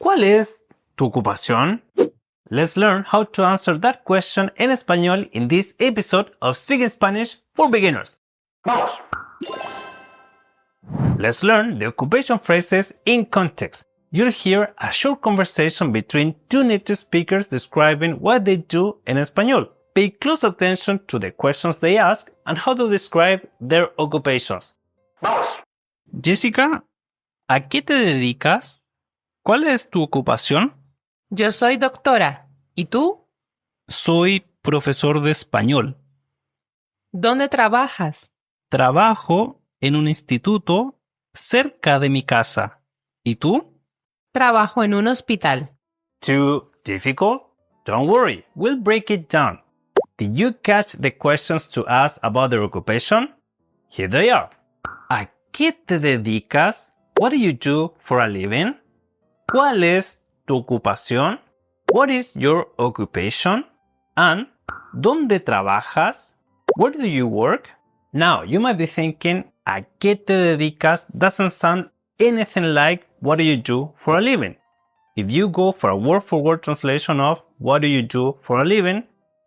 ¿Cuál es tu ocupación? Let's learn how to answer that question en español in this episode of Speaking Spanish for Beginners. ¡Vamos! Let's learn the occupation phrases in context. You'll hear a short conversation between two native speakers describing what they do in español. Pay close attention to the questions they ask and how to describe their occupations. ¡Vamos! Jessica, ¿a qué te dedicas? ¿Cuál es tu ocupación? Yo soy doctora. ¿Y tú? Soy profesor de español. ¿Dónde trabajas? Trabajo en un instituto cerca de mi casa. ¿Y tú? Trabajo en un hospital. Too difficult? Don't worry, we'll break it down. Did you catch the questions to ask about their occupation? Here they are. ¿A qué te dedicas? What do you do for a living? ¿Cuál es tu ocupación? What is your occupation? And ¿dónde trabajas? Where do you work? Now, you might be thinking, ¿a qué te dedicas? Doesn't sound anything like what do you do for a living. If you go for a word-for-word translation of what do you do for a living,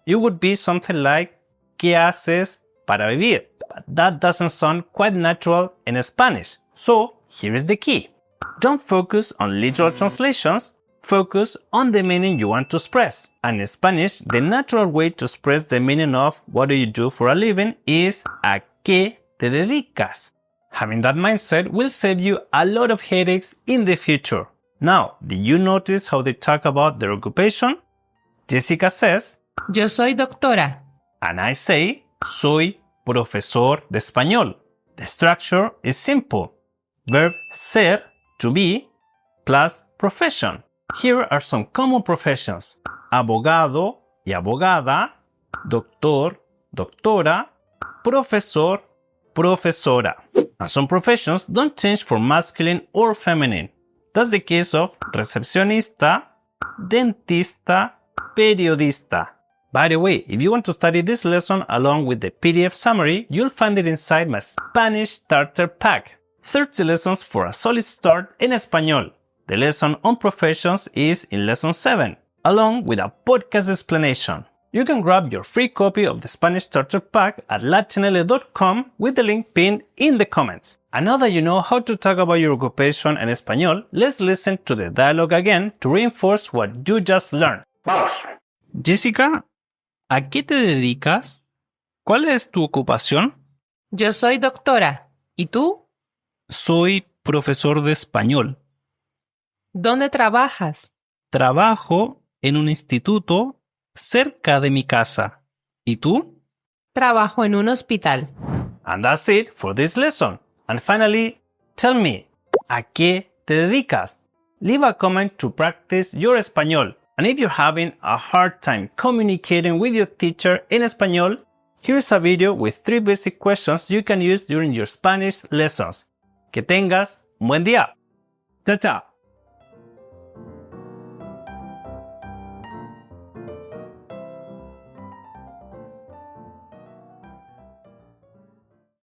it would be something like ¿qué haces para vivir? But that doesn't sound quite natural in Spanish. So, here is the key. Don't focus on literal translations, focus on the meaning you want to express. And in Spanish, the natural way to express the meaning of what do you do for a living is ¿a qué te dedicas? Having that mindset will save you a lot of headaches in the future. Now, did you notice how they talk about their occupation? Jessica says, Yo soy doctora. and I say, soy profesor de español. The structure is simple. Verb ser, to be, plus profession. Here are some common professions. Abogado y abogada, doctor, doctora, profesor, profesora. And some professions don't change for masculine or feminine. That's the case of recepcionista, dentista, periodista. By the way, if you want to study this lesson along with the PDF summary, you'll find it inside my Spanish Starter Pack. 30 lessons for a solid start in español. The lesson on professions is in lesson 7, along with a podcast explanation. You can grab your free copy of the Spanish Starter Pack at latinl.com with the link pinned in the comments. And now that you know how to talk about your occupation in español, let's listen to the dialogue again to reinforce what you just learned. ¡Vamos! Jessica, ¿a qué te dedicas? ¿Cuál es tu ocupación? Yo soy doctora. ¿Y tú? Soy profesor de español. ¿Dónde trabajas? Trabajo en un instituto cerca de mi casa. ¿Y tú? Trabajo en un hospital. And that's it for this lesson. And finally, tell me, ¿a qué te dedicas? Leave a comment to practice your español. And if you're having a hard time communicating with your teacher in español, here's a video with 3 basic questions you can use during your Spanish lessons. Que tengas un buen día. Chao, chao.